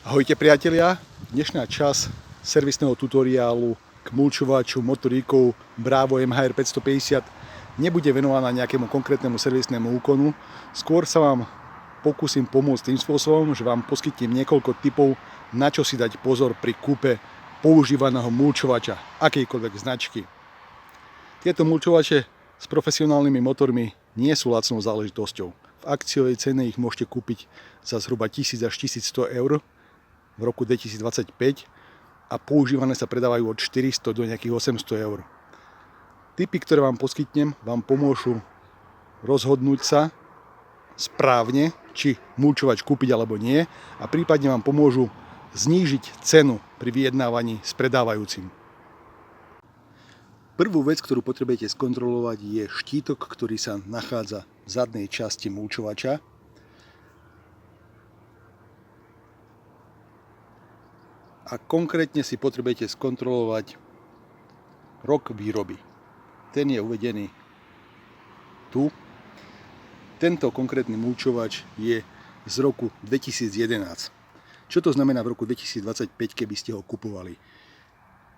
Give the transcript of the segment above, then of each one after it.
Ahojte priatelia, dnešná časť servisného tutoriálu k mulčovaču motoríkov Bravo MHR 550 nebude venovaná nejakému konkrétnemu servisnému úkonu. Skôr sa vám pokúsim pomôcť tým spôsobom, že vám poskytnem niekoľko tipov, na čo si dať pozor pri kúpe používaného mulčovača akejkoľvek značky. Tieto mulčovače s profesionálnymi motormi nie sú lacnou záležitosťou. V akciovej cene ich môžete kúpiť za zhruba 1000 až 1100 eur v roku 2025 a používané sa predávajú od 400 do nejakých 800 eur. Tipy, ktoré vám poskytnem, vám pomôžu rozhodnúť sa správne, či mulčovač kúpiť alebo nie, a prípadne vám pomôžu znížiť cenu pri vyjednávaní s predávajúcim. Prvú vec, ktorú potrebujete skontrolovať, je štítok, ktorý sa nachádza v zadnej časti mulčovača. A konkrétne si potrebujete skontrolovať rok výroby. Ten je uvedený tu. Tento konkrétny mulčovač je z roku 2011. Čo to znamená v roku 2025, keby ste ho kupovali?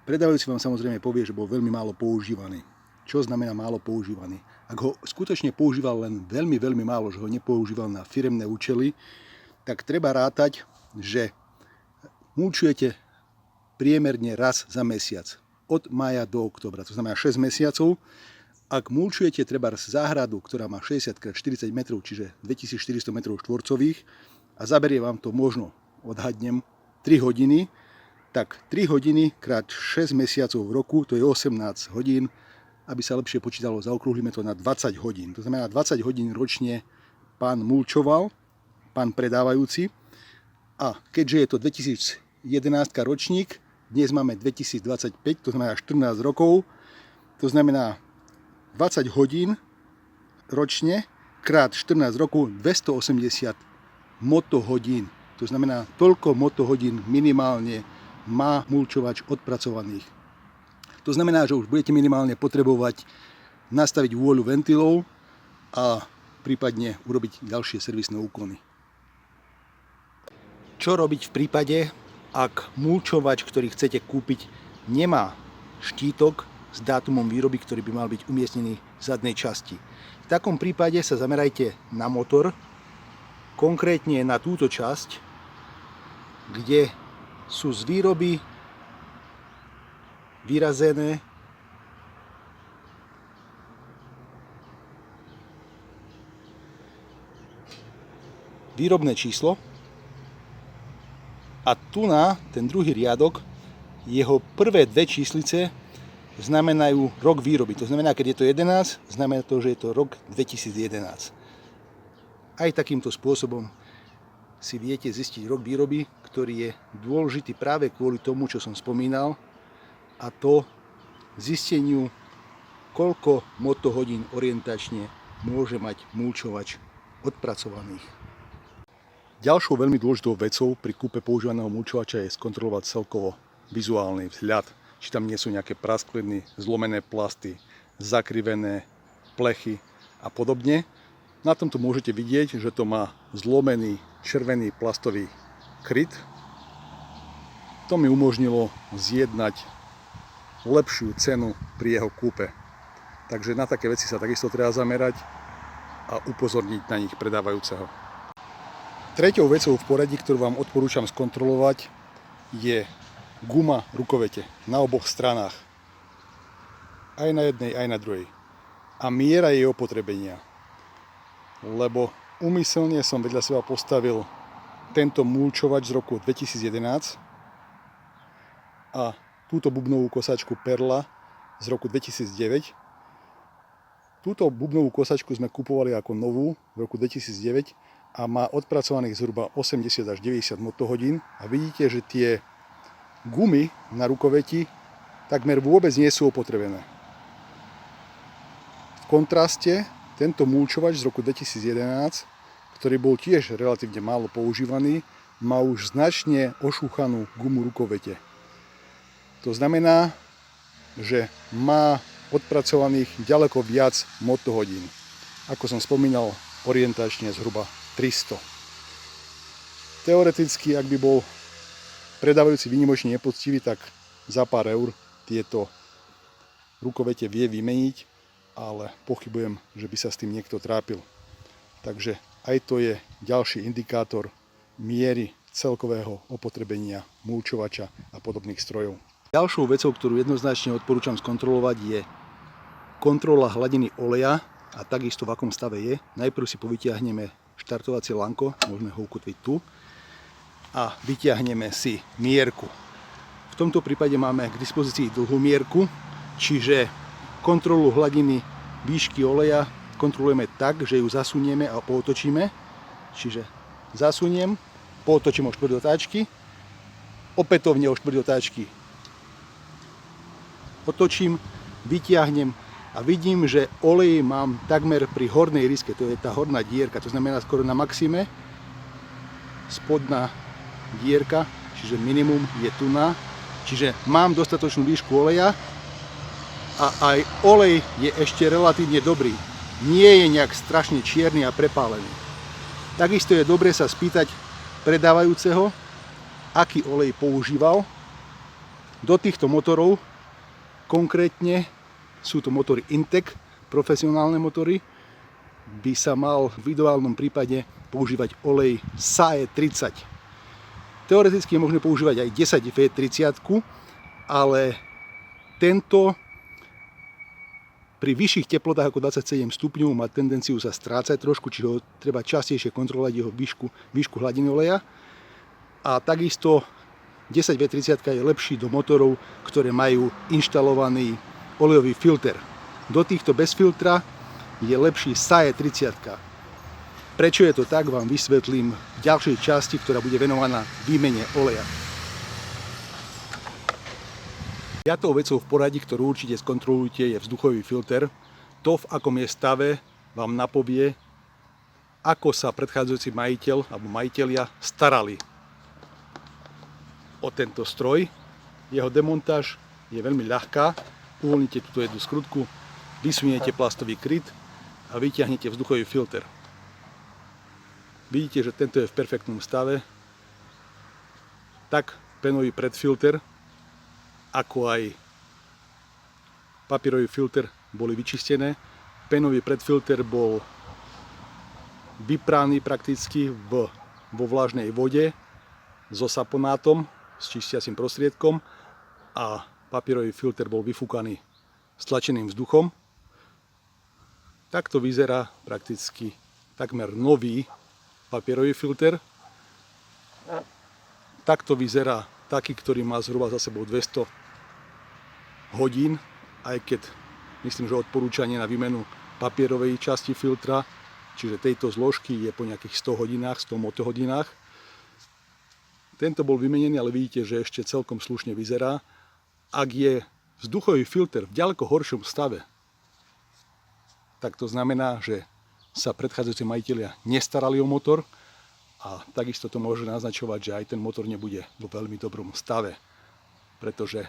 Predávajúci vám samozrejme povie, že bol veľmi málo používaný. Čo znamená málo používaný? Ak ho skutočne používal len veľmi málo, že ho nepoužíval na firemné účely, tak treba rátať, že mulčujete priemerne raz za mesiac, od mája do októbra, to znamená 6 mesiacov. Ak mulčujete trebárs záhradu, ktorá má 60x40 metrov, čiže 2400 metrov štvorcových, a zaberie vám to možno, odhadnem, 3 hodiny, tak 3 hodiny krát 6 mesiacov v roku, to je 18 hodín, aby sa lepšie počítalo, zaokrúhlime to na 20 hodín. To znamená 20 hodín ročne pán mulčoval, pán predávajúci. A keďže je to 2011 ročník, dnes máme 2025, to znamená 14 rokov, to znamená 20 hodín ročne krát 14 rokov, 280 motohodín. To znamená, toľko motohodín minimálne má mulčovač odpracovaných. To znamená, že už budete minimálne potrebovať nastaviť vôľu ventilov a prípadne urobiť ďalšie servisné úkony. Čo robiť v prípade, ak mulčovač, ktorý chcete kúpiť, nemá štítok s dátumom výroby, ktorý by mal byť umiestnený v zadnej časti? V takom prípade sa zamerajte na motor, konkrétne na túto časť, kde sú z výroby vyrazené výrobné číslo. A tu na ten druhý riadok, jeho prvé dve číslice znamenajú rok výroby. To znamená, keď je to 11, znamená to, že je to rok 2011. Aj takýmto spôsobom si viete zistiť rok výroby, ktorý je dôležitý práve kvôli tomu, čo som spomínal, a to zisteniu, koľko motohodín orientačne môže mať mulčovač odpracovaných. Ďalšou veľmi dôležitou vecou pri kúpe používaného mulčovača je skontrolovať celkovo vizuálny vzhľad, či tam nie sú nejaké praskliny, zlomené plasty, zakrivené plechy a podobne. Na tomto môžete vidieť, že to má zlomený červený plastový kryt. To mi umožnilo zjednať lepšiu cenu pri jeho kúpe. Takže na také veci sa takisto treba zamerať a upozorniť na nich predávajúceho. Treťou vecou v poradí, ktorú vám odporúčam skontrolovať, je guma rukovete na oboch stranách. Aj na jednej, aj na druhej. A miera jej opotrebenia. Lebo úmyselne som vedľa seba postavil tento mulčovač z roku 2011 a túto bubnovú kosačku Perla z roku 2009. Túto bubnovú kosačku sme kupovali ako novú v roku 2009 a má odpracovaných zhruba 80 až 90 motohodín a vidíte, že tie gumy na rukoveti takmer vôbec nie sú opotrebené. V kontraste tento mulčovač z roku 2011, ktorý bol tiež relatívne málo používaný, má už značne ošúchanú gumu rukovete. To znamená, že má odpracovaných ďaleko viac motohodín. Ako som spomínal, orientačne zhruba 300. Teoreticky, ak by bol predávajúci výnimočne nepoctivý, tak za pár eur tieto rukovete vie vymeniť, ale pochybujem, že by sa s tým niekto trápil. Takže aj to je ďalší indikátor miery celkového opotrebenia mulčovača a podobných strojov. Ďalšou vecou, ktorú jednoznačne odporúčam skontrolovať, je kontrola hladiny oleja a takisto v akom stave je. Najprv si povytiahneme štartovacie lanko, môžeme ho ukotviť tu, a vytiahneme si mierku. V tomto prípade máme k dispozícii dlhú mierku, čiže kontrolu hladiny výšky oleja kontrolujeme tak, že ju zasunieme a pootočíme. Čiže zasuniem, pootočím o štvrť otáčky, opätovne o štvrť otáčky otočím, vytiahnem a vidím, že olej mám takmer pri hornej riske, to je tá horná dierka, to znamená skoro na maxime. Spodná dierka, čiže minimum je tu na, čiže mám dostatočnú výšku oleja a aj olej je ešte relatívne dobrý. Nie je nejak strašne čierny a prepálený. Takisto je dobre sa spýtať predávajúceho, aký olej používal do týchto motorov. Konkrétne sú to motory Intec, profesionálne motory. By sa mal v ideálnom prípade používať olej SAE 30. Teoreticky je možné používať aj 10 V30, ale tento pri vyšších teplotách ako 27 stupňov má tendenciu sa strácať trošku, čiže ho treba častejšie kontrolovať jeho výšku hladiny oleja. A takisto 10 V30 je lepší do motorov, ktoré majú inštalovaný olejový filter. Do týchto bez filtra je lepší SAE 30. Prečo je to tak, vám vysvetlím v ďalšej časti, ktorá bude venovaná výmene oleja. Piatou vecou v poradí, ktorú určite skontrolujte, je vzduchový filter. To, v akom je stave, vám napovie, ako sa predchádzajúci majiteľ alebo majitelia starali o tento stroj. Jeho demontáž je veľmi ľahká. Uvoľnite túto jednu skrutku, vysuniete plastový kryt a vyťahnete vzduchový filter. Vidíte, že tento je v perfektnom stave. Tak penový predfilter, ako aj papierový filter boli vyčistené. Penový predfilter bol vypraný prakticky vo vlažnej vode so saponátom, s čistiacím prostriedkom, a papierový filter bol vyfúkaný stlačeným vzduchom. Takto vyzerá prakticky takmer nový papierový filter. Takto vyzerá taký, ktorý má zhruba za sebou 200 hodín, aj keď myslím, že odporúčanie na výmenu papierovej časti filtra, čiže tejto zložky, je po nejakých 100 hodinách, 100 motohodinách. Tento bol vymenený, ale vidíte, že ešte celkom slušne vyzerá. Ak je vzduchový filter v ďaleko horšom stave, tak to znamená, že sa predchádzajúci majitelia nestarali o motor, a takisto to môže naznačovať, že aj ten motor nebude vo veľmi dobrom stave, pretože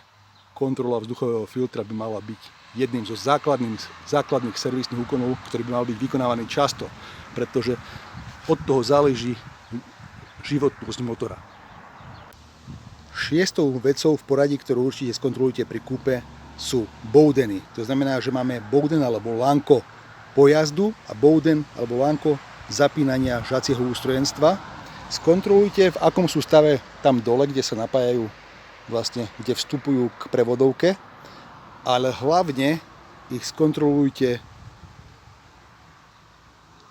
kontrola vzduchového filtra by mala byť jedným zo základných servisných úkonov, ktorý by mal byť vykonávaný často, pretože od toho záleží životnosť motora. Šiestou vecou v poradí, ktorú určite skontrolujte pri kúpe, sú boudeny. To znamená, že máme bouden alebo lánko pojazdu a bouden alebo lánko zapínania žacieho ústrojenstva. Skontrolujte, v akom sú stave tam dole, kde sa napájajú, vlastne, kde vstupujú k prevodovke, ale hlavne ich skontrolujte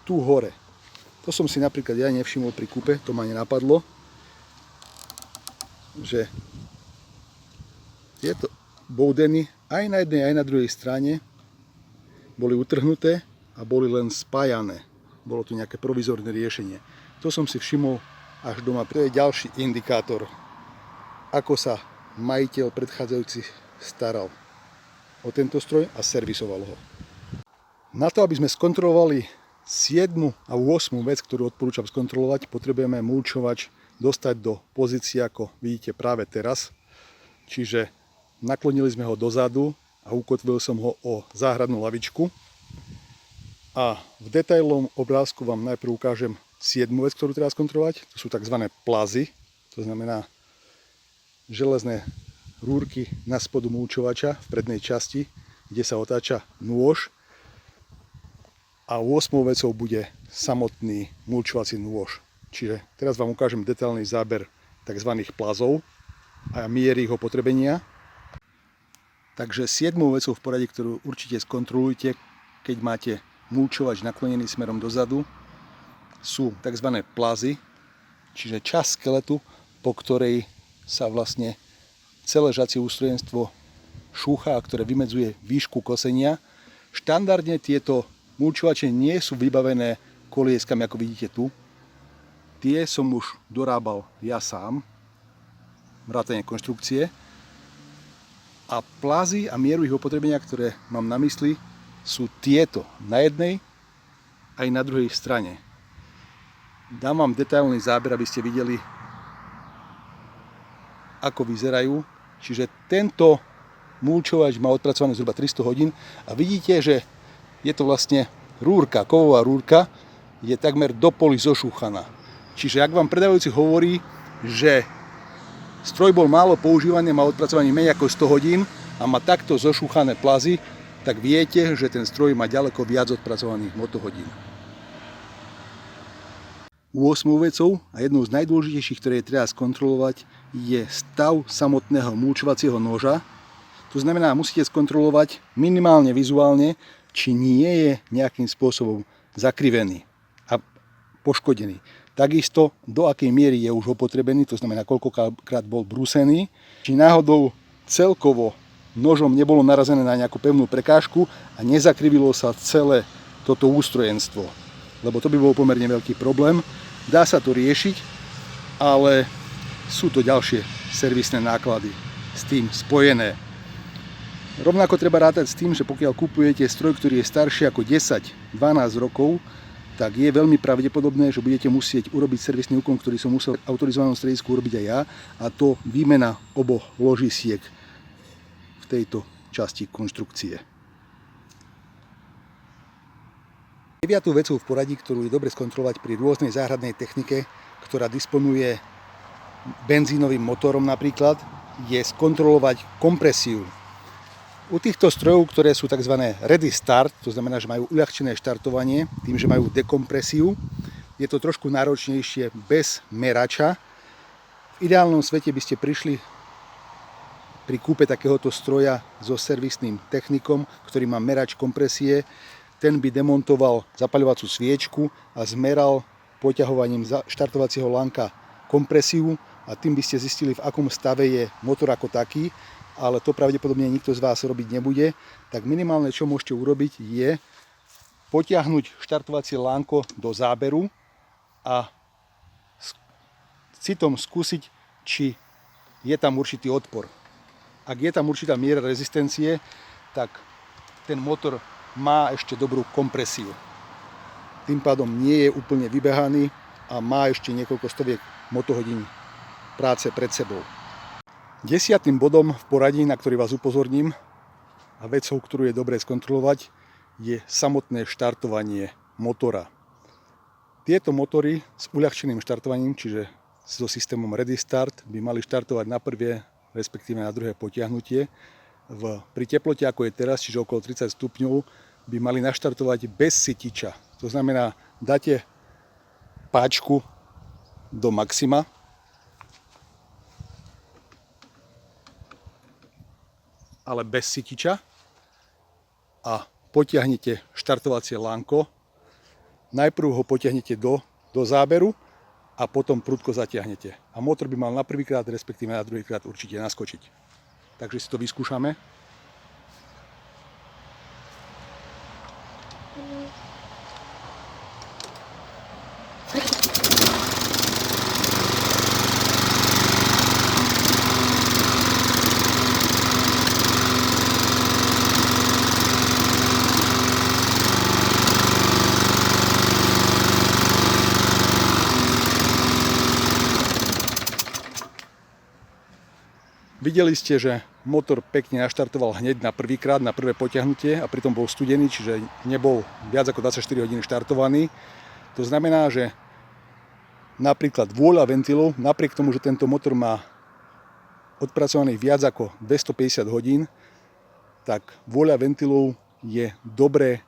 tu hore. To som si napríklad ja nevšimol pri kúpe, to ma nenapadlo, že tieto boudeny aj na jednej, aj na druhej strane boli utrhnuté a boli len spájané. Bolo tu nejaké provizorné riešenie. To som si všimol až doma. To je ďalší indikátor, ako sa majiteľ predchádzajúci staral o tento stroj a servisoval ho. Na to, aby sme skontrolovali 7. a 8. vec, ktorú odporúčam skontrolovať, potrebujeme mulčovač dostať do pozície, ako vidíte práve teraz. Čiže naklonili sme ho dozadu a ukotvil som ho o záhradnú lavičku. A v detailnom obrázku vám najprv ukážem 7. vec, ktorú treba skontrolovať. To sú tzv. plazy. To znamená železné rúrky na spodu múčovača v prednej časti, kde sa otáča nôž. A 8. vecou bude samotný mulčovací nôž. Čiže teraz vám ukážem detailný záber tzv. Plazov a miery ich opotrebenia. Takže 7. vecou v poradí, ktorú určite skontrolujte, keď máte mulčovač naklonený smerom dozadu, sú tzv. Plazy, čiže časť skeletu, po ktorej sa vlastne celé žacie ústrojenstvo šúcha, ktoré vymedzuje výšku kosenia. Štandardne tieto mulčovače nie sú vybavené kolieskami, ako vidíte tu. Tie som už dorábal ja sám, vrátane konštrukcie. A plazy a mieru ich opotrebenia, ktoré mám na mysli, sú tieto na jednej aj na druhej strane. Dám vám detailný záber, aby ste videli, ako vyzerajú. Čiže tento mulčovač má odpracované zhruba 300 hodín a vidíte, že je to vlastne rúrka, kovová rúrka, je takmer do poli zošúchaná. Čiže ak vám predávajúci hovorí, že stroj bol málo používaný, má odpracovaný menej ako 100 hodín a má takto zošúchané plazy, tak viete, že ten stroj má ďaleko viac odpracovaných motohodín. 8. vecou a jednou z najdôležitejších, ktoré je treba skontrolovať, je stav samotného mulčovacieho noža. To znamená, musíte skontrolovať minimálne vizuálne, či nie je nejakým spôsobom zakrivený a poškodený. Takisto, do akej miery je už opotrebený, to znamená, koľkokrát bol brúsený, či náhodou celkovo nožom nebolo narazené na nejakú pevnú prekážku a nezakrivilo sa celé toto ústrojenstvo, lebo to by bol pomerne veľký problém. Dá sa to riešiť, ale sú to ďalšie servisné náklady s tým spojené. Rovnako treba rátať s tým, že pokiaľ kupujete stroj, ktorý je starší ako 10-12 rokov, tak je veľmi pravdepodobné, že budete musieť urobiť servisný úkon, ktorý som musel v autorizovanom stredisku urobiť aj ja, a to výmena oboch ložisiek v tejto časti konštrukcie. 9. vecou v poradí, ktorú je dobre skontrolovať pri rôznej záhradnej technike, ktorá disponuje benzínovým motorom napríklad, je skontrolovať kompresiu. U týchto strojov, ktoré sú tzv. Ready start, to znamená, že majú uľahčené štartovanie, tým, že majú dekompresiu, je to trošku náročnejšie bez merača. V ideálnom svete by ste prišli pri kúpe takéhoto stroja so servisným technikom, ktorý má merač kompresie. Ten by demontoval zapaľovacú sviečku a zmeral poťahovaním štartovacieho lánka kompresiu a tým by ste zistili, v akom stave je motor ako taký, ale to pravdepodobne nikto z vás robiť nebude. Tak minimálne, čo môžete urobiť, je potiahnuť štartovacie lánko do záberu a citom skúsiť, či je tam určitý odpor. Ak je tam určitá miera rezistencie, tak ten motor má ešte dobrú kompresiu. Tým pádom nie je úplne vybehaný a má ešte niekoľko stoviek motohodín práce pred sebou. 10. bodom v poradí, na ktorý vás upozorním a vecou, ktorú je dobré skontrolovať, je samotné štartovanie motora. Tieto motory s uľahčeným štartovaním, čiže so systémom Ready Start, by mali štartovať na prvé, respektíve na druhé potiahnutie. Pri teplote, ako je teraz, čiže okolo 30 stupňov, by mali naštartovať bez sytiča. To znamená, dáte páčku do maxima ale bez sytiča a potiahnete štartovacie lánko. Najprv ho potiahnete do záberu a potom prudko zatiahnete. A motor by mal na prvýkrát, respektíve na druhýkrát určite naskočiť. Takže si to vyskúšame. Videli ste, že motor pekne naštartoval hneď na prvýkrát, na prvé potiahnutie a pritom bol studený, čiže nebol viac ako 24 hodín štartovaný. To znamená, že napríklad vôľa ventilov, napriek tomu, že tento motor má odpracovaných viac ako 250 hodín, tak vôľa ventilov je dobre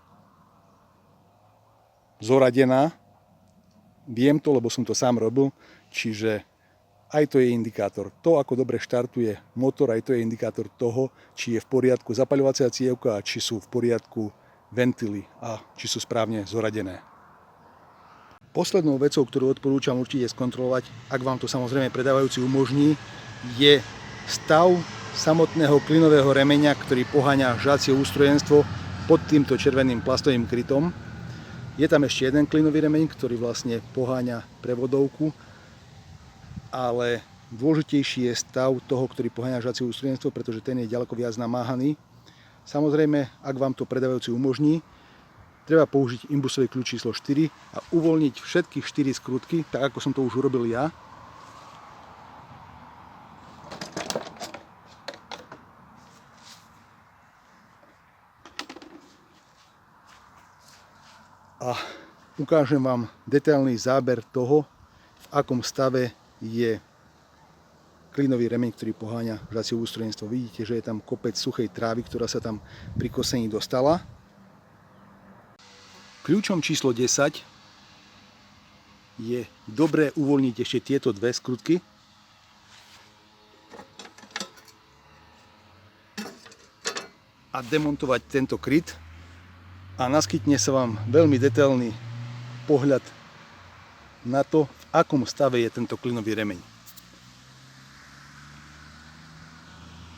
zoradená. Viem to, lebo som to sám robil, čiže aj to je indikátor. To, ako dobre štartuje motor, aj to je indikátor toho, či je v poriadku zapaľovacia cievka a či sú v poriadku ventily a či sú správne zoradené. Poslednou vecou, ktorú odporúčam určite skontrolovať, ak vám to samozrejme predávajúci umožní, je stav samotného klinového remeňa, ktorý poháňa žacie ústrojenstvo pod týmto červeným plastovým krytom. Je tam ešte jeden klinový remeň, ktorý vlastne poháňa prevodovku, ale dôležitejší je stav toho, ktorý poháňa žacie ústrojenstvo, pretože ten je ďaleko viac namáhaný. Samozrejme, ak vám to predávajúci umožní, treba použiť imbusový kľúč číslo 4 a uvoľniť všetky 4 skrutky, tak ako som to už urobil ja. A ukážem vám detailný záber toho, v akom stave je klinový remeň, ktorý poháňa žacie ústrojenstvo. Vidíte, že je tam kopec suchej trávy, ktorá sa tam pri kosení dostala. Kľúčom číslo 10 je dobré uvoľniť ešte tieto dve skrutky. A demontovať tento kryt. A naskytne sa vám veľmi detailný pohľad na to, v akom stave je tento klinový remeň.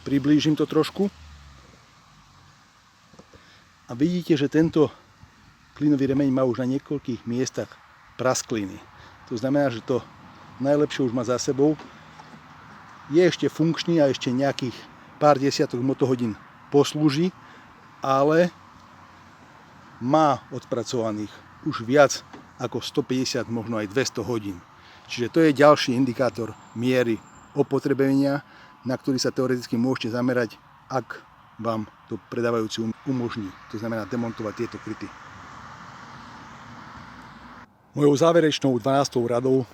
Priblížim to trošku. A vidíte, že tento klinový remeň má už na niekoľkých miestach praskliny. To znamená, že to najlepšie už má za sebou. Je ešte funkčný a ešte nejakých pár desiatok motohodín poslúži, ale má odpracovaných už viac ako 150, možno aj 200 hodín. Čiže to je ďalší indikátor miery opotrebenia, na ktorý sa teoreticky môžete zamerať, ak vám to predávajúci umožní. To znamená demontovať tieto kryty. Mojou záverečnou 12. radou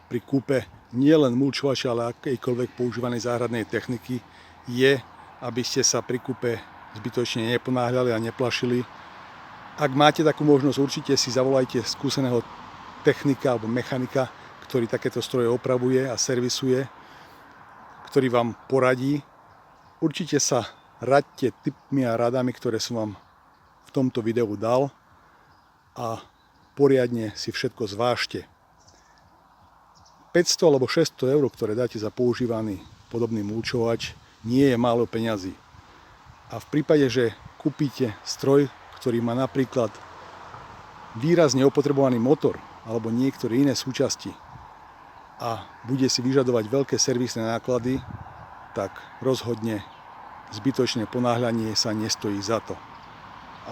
pri kúpe nielen mulčovača, ale akejkoľvek používanej záhradnej techniky je, aby ste sa pri kúpe zbytočne neponáhľali a neplašili. Ak máte takú možnosť, určite si zavolajte skúseného technika alebo mechanika, ktorý takéto stroje opravuje a servisuje, ktorý vám poradí. Určite sa raďte tipmi a radami, ktoré som vám v tomto videu dal a poriadne si všetko zvážte. 500 alebo 600 eur, ktoré dáte za používaný podobný mulčovač, nie je málo peňazí. A v prípade, že kúpite stroj, ktorý má napríklad výrazne opotrebovaný motor alebo niektoré iné súčasti a bude si vyžadovať veľké servisné náklady, tak rozhodne zbytočné ponáhľanie sa nestojí za to.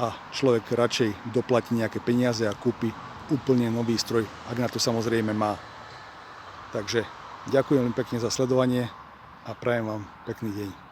A človek radšej doplatí nejaké peniaze a kúpi úplne nový stroj, ak na to samozrejme má. Takže ďakujem pekne za sledovanie a prajem vám pekný deň.